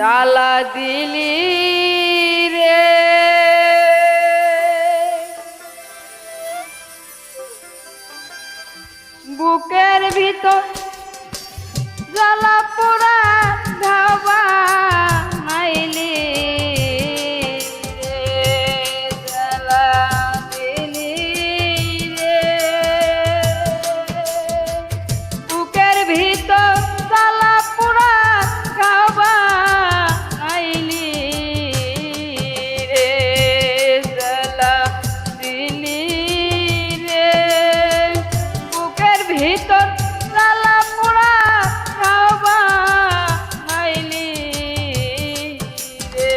জ্বালা দিলি রে বুকের ভিতর জ্বালা পোড়া ঘাবা নাইলি রে জ্বালা দিলি রে বুকের ভিতর জ্বালা পোড়া ঘাবা নাইলি রে জ্বালা দিলি রে বুকের ভিতর জ্বালা পোড়া ঘাবা নাইলি রে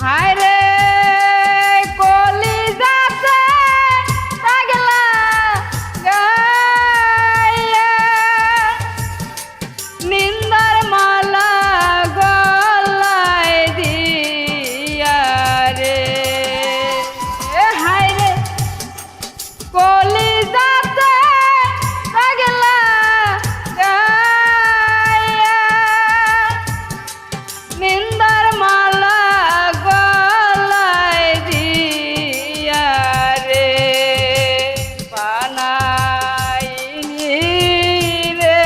হায় রে কলিজাতে পাগলা গায়ে নিন্দার মালা গলায় দিয়া রে হায় রে কলিজাতে পাগলা গায়ে নিন্দার মালা গলায় দিয়া রে বানাইনি রে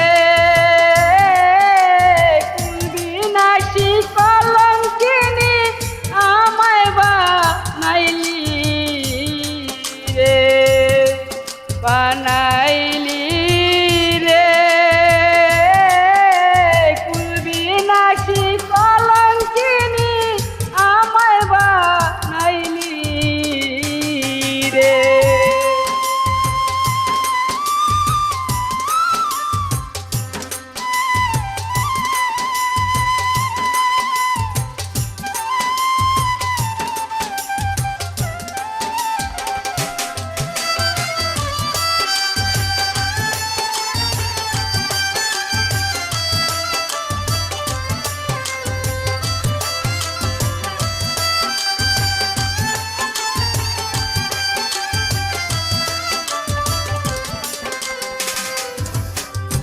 বিনাশী কলঙ্কিনী আমায় বানাইলি রে বানাইলি রে কুলবিনাশী কলঙ্কিনী আমায় বানাইলি রে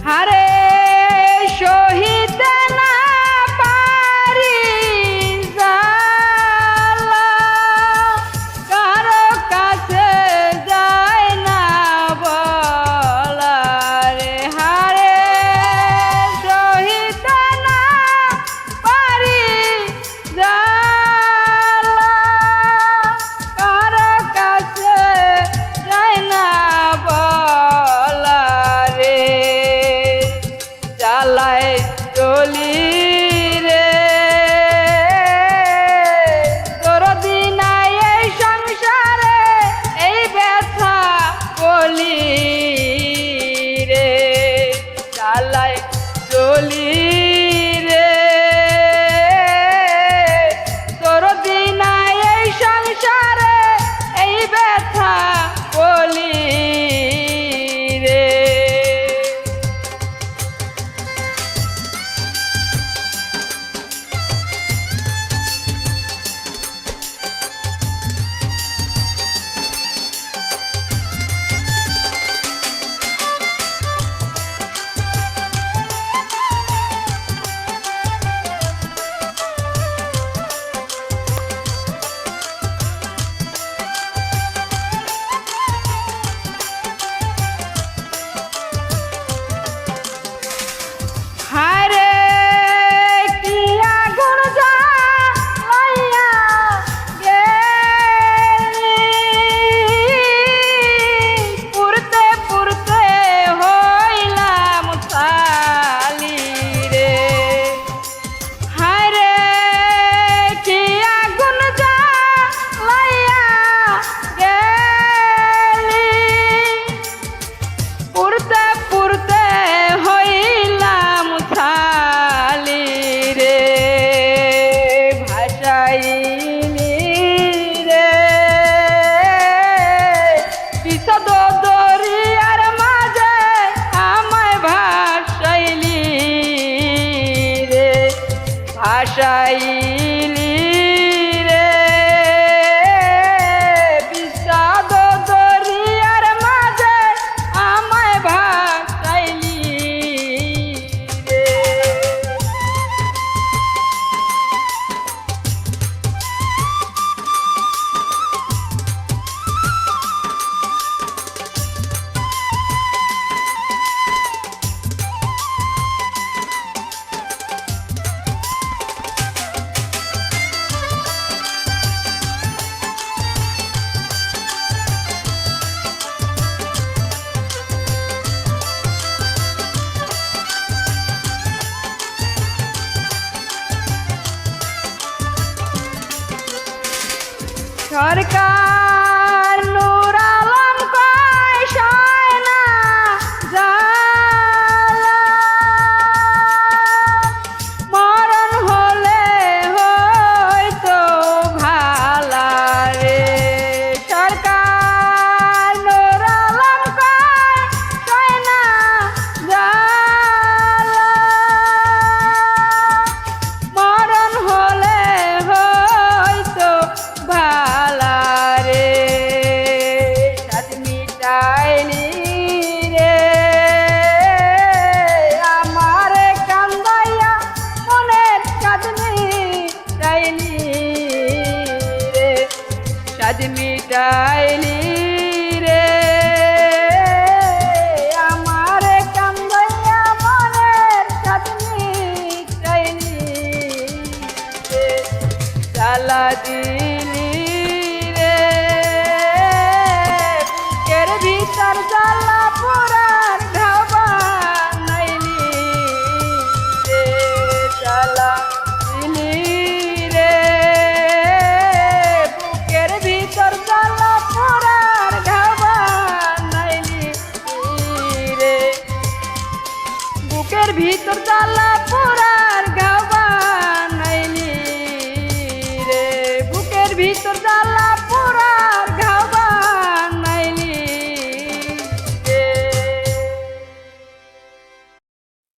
হারে সহিতে না পারি জ্বালা কারো কাছে যায় না বলা রে হারে সহিতে না পারি জ্বালা কারো কাছে যায় না বলা রে জ্বালায় চলি রে তোর দিনাই এই সংসারে এই ব্যথা বলি রে জ্বালায় চলি রে তোর দিনাই এই সংসারে এই ব্যথা বলি রে ভাসাইলি রে বিষাদ দরিয়ার মাঝে আমায় ভাসাইলি রে। সরকার নূর আলম কয় সয় না জ্বালা, মরণ হলে হয়তো ভালা রে। সরকার নূর আলম কয় সয় না জ্বালা, মরণ হলে হয়তো ভালা রে। সাদ মিটাইলি রে আমারে কান্দাইয়া মনের সাদ মিটাইলি রে। সাদ মিটাইলি রে আমারে কান্দাইয়া মনের সাদ মিটাইলি রে। জ্বালা দিলি রে বুকের ভিতর জ্বালা পোড়ার ঘাও বানাইলি রে। জ্বালা দিলি রে বুকের ভিতর জ্বালা পোড়ার ঘাও বানাইলি রে। বুকের ভিতর জ্বালা পোড়ার ঘাও